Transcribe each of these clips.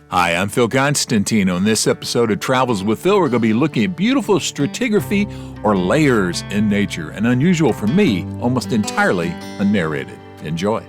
Hi, I'm Phil Constantine. On this episode of Travels with Phil, we're going to be looking at beautiful stratigraphy or layers in nature, and unusual for me, almost entirely unnarrated. Enjoy.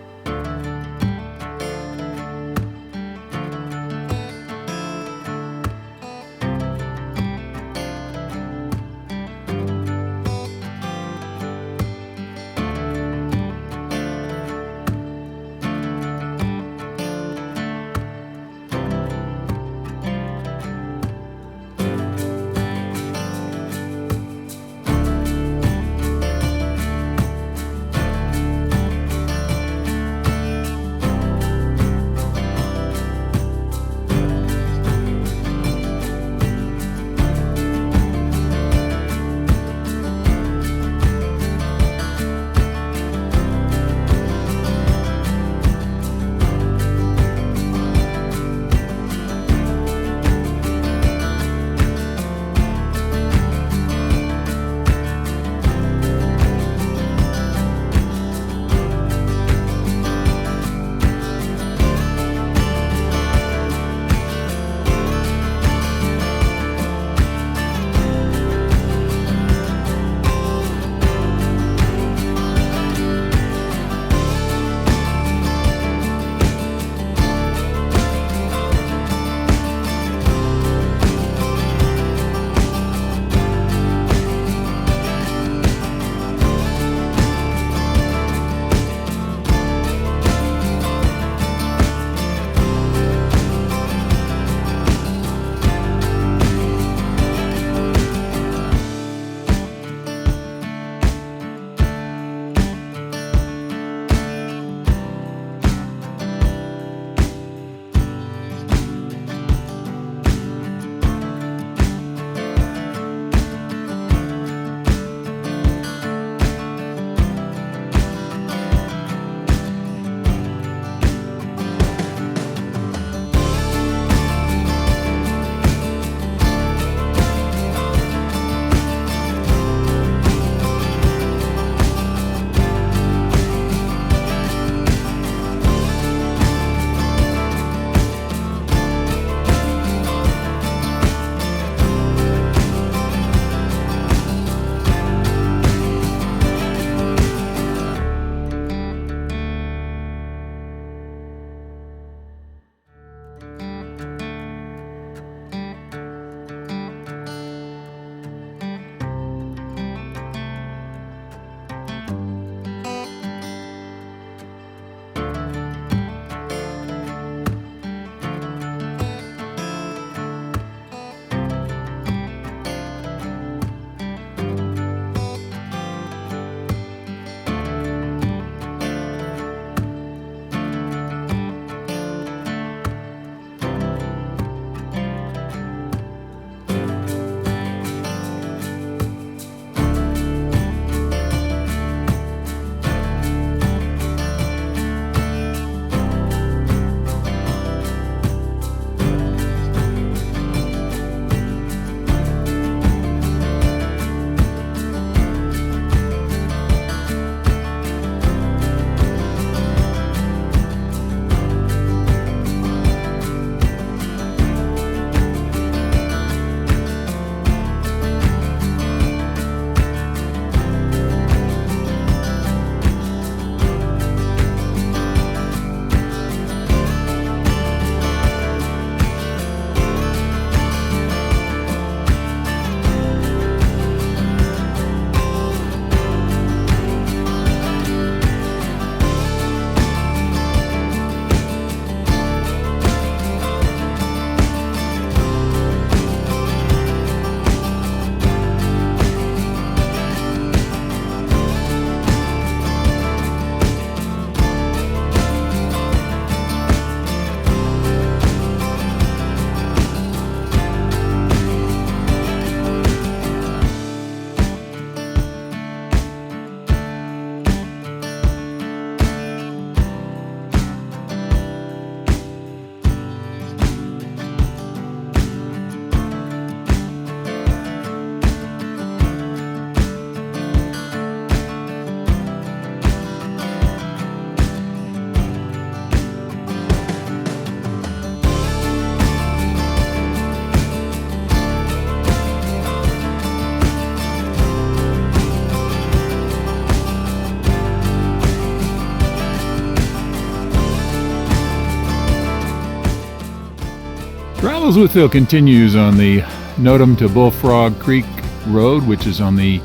Travels with Phil continues on the Nodum to Bullfrog Creek Road, which is on the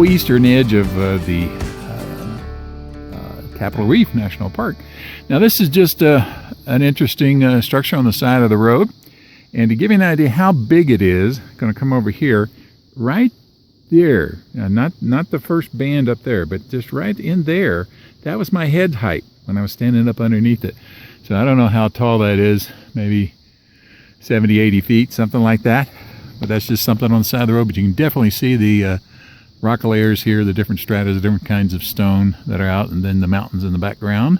eastern edge of the Capitol Reef National Park. Now, this is just an interesting structure on the side of the road. And to give you an idea how big it is, I'm going to come over here, right there. Now, not the first band up there, but just right in there. That was my head height when I was standing up underneath it. So I don't know how tall that is, maybe 70, 80 feet, something like that. But that's just something on the side of the road. But you can definitely see the rock layers here, the different strata, the different kinds of stone that are out, and then the mountains in the background.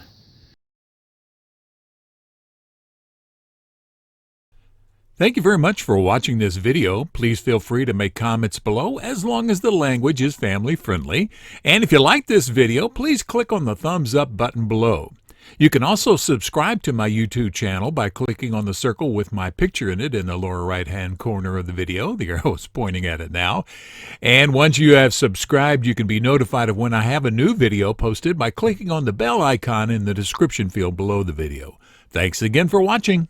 Thank you very much for watching this video. Please feel free to make comments below as long as the language is family friendly. And if you like this video, please click on the thumbs up button below. You can also subscribe to my YouTube channel by clicking on the circle with my picture in it in the lower right-hand corner of the video. The arrow is pointing at it now. And once you have subscribed, you can be notified of when I have a new video posted by clicking on the bell icon in the description field below the video. Thanks again for watching.